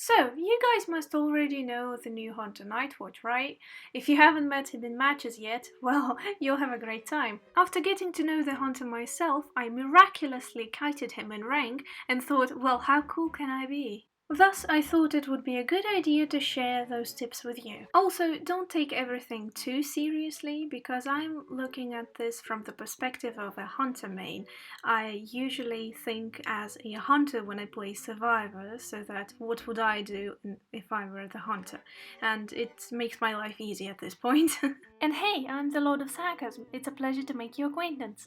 So, you guys must already know the new Hunter Nightwatch, right? If you haven't met him in matches yet, well, you'll have a great time. After getting to know the Hunter myself, I miraculously kited him in rank and thought, well, how cool can I be? Thus, I thought it would be a good idea to share those tips with you. Also, don't take everything too seriously, because I'm looking at this from the perspective of a hunter main. I usually think as a hunter when I play Survivor, so that what would I do if I were the hunter? And it makes my life easy at this point. And hey, I'm the Lord of Sarcasm. It's a pleasure to make your acquaintance.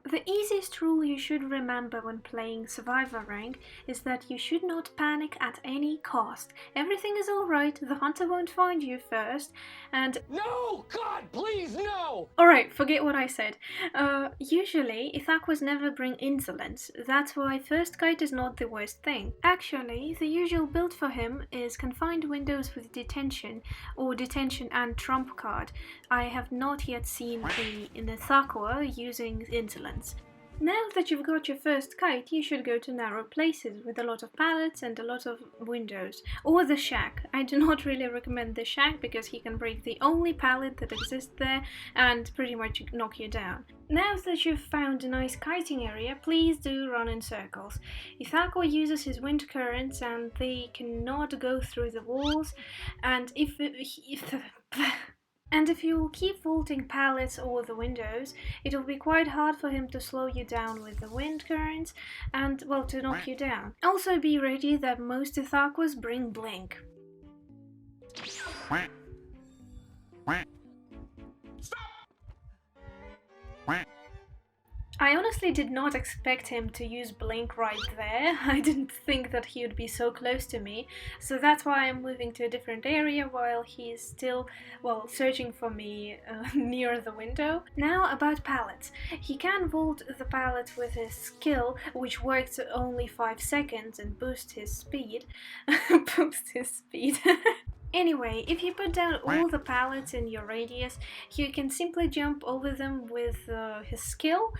The easiest rule you should remember when playing Survivor rank is that you should not panic at any cost. Everything is alright, the hunter won't find you first, and... No! God, please, no! Alright, forget what I said. Usually, Ithaquas never bring insolence. That's why first kite is not the worst thing. Actually, the usual build for him is confined windows with detention, or detention and trump card. I have not yet seen an Ithaqua using insolence. Now that you've got your first kite, you should go to narrow places with a lot of pallets and a lot of windows. Or the shack. I do not really recommend the shack because he can break the only pallet that exists there and pretty much knock you down. Now that you've found a nice kiting area, please do run in circles. Ithaqua uses his wind currents and they cannot go through the walls, and if you keep vaulting pallets or the windows, it will be quite hard for him to slow you down with the wind currents and, well, to knock you down. Also be ready that most Ithaquas bring blink. I honestly did not expect him to use blink right there. I didn't think that he would be so close to me, so that's why I'm moving to a different area while he's still, well, searching for me near the window. Now about pallets. He can vault the pallet with his skill, which works only 5 seconds, and boost his speed. Boost his speed. Anyway, if you put down all the pallets in your radius, you can simply jump over them with his skill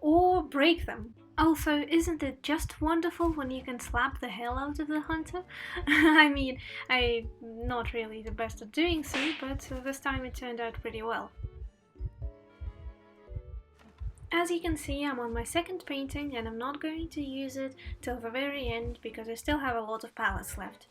or break them. Also, isn't it just wonderful when you can slap the hell out of the hunter? I mean, I'm not really the best at doing so, but this time it turned out pretty well. As you can see, I'm on my second painting and I'm not going to use it till the very end because I still have a lot of pallets left.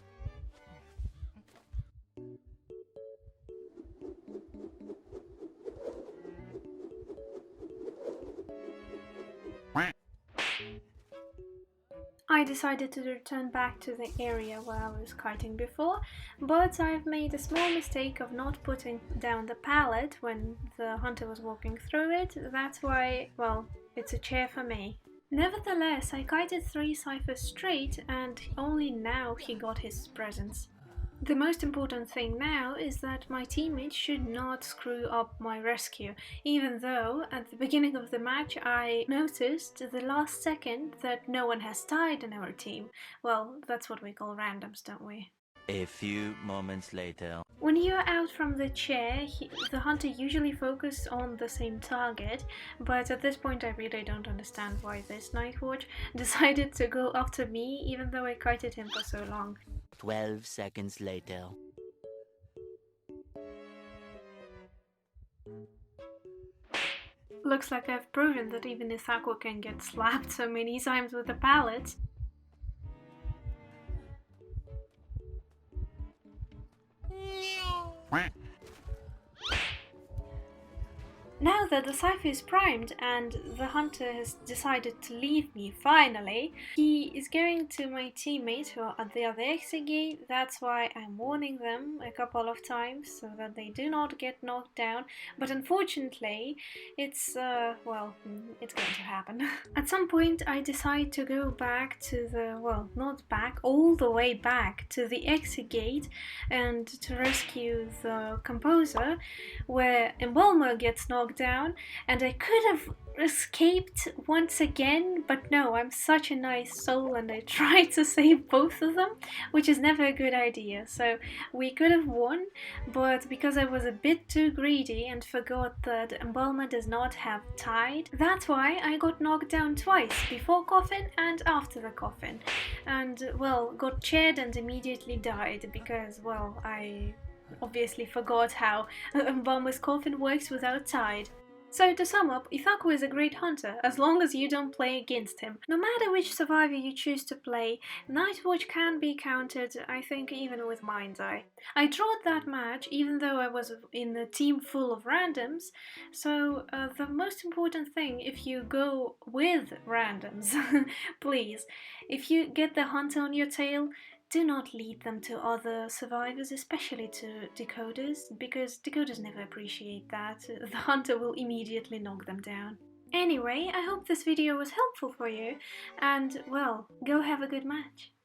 I decided to return back to the area where I was kiting before, but I've made a small mistake of not putting down the pallet when the hunter was walking through it. That's why, well, it's a chair for me. Nevertheless, I kited 3 ciphers straight and only now he got his presents. The most important thing now is that my teammates should not screw up my rescue, even though at the beginning of the match I noticed the last second that no one has died in our team. Well, that's what we call randoms, don't we? A few moments later. When you're out from the chair, the hunter usually focuses on the same target, but at this point I really don't understand why this Nightwatch decided to go after me even though I kited him for so long. 12 seconds later. Looks like I've proven that even Ithaqua can get slapped so many times with the pallets. Now that the cipher is primed and the hunter has decided to leave me finally, he is going to my teammates who are at the other exit gate. That's why I'm warning them a couple of times so that they do not get knocked down. But unfortunately, it's going to happen. At some point I decide to go back to the, well, not back, all the way back to the exit gate and to rescue the composer, where Embalmer gets knocked down down, and I could have escaped once again, but no, I'm such a nice soul and I tried to save both of them, which is never a good idea. So we could have won, but because I was a bit too greedy and forgot that Embalmer does not have tide, that's why I got knocked down twice, before coffin and after the coffin, and well, got chaired and immediately died because, well, I obviously forgot how Embalmer's coffin works without tide. So to sum up, Ithaqua is a great hunter as long as you don't play against him. No matter which survivor you choose to play, Nightwatch can be countered, I think, even with Mind's Eye. I drawed that match even though I was in a team full of randoms, so the most important thing if you go with randoms, please, if you get the hunter on your tail, do not lead them to other survivors, especially to decoders, because decoders never appreciate that. The hunter will immediately knock them down. Anyway, I hope this video was helpful for you, and well, go have a good match.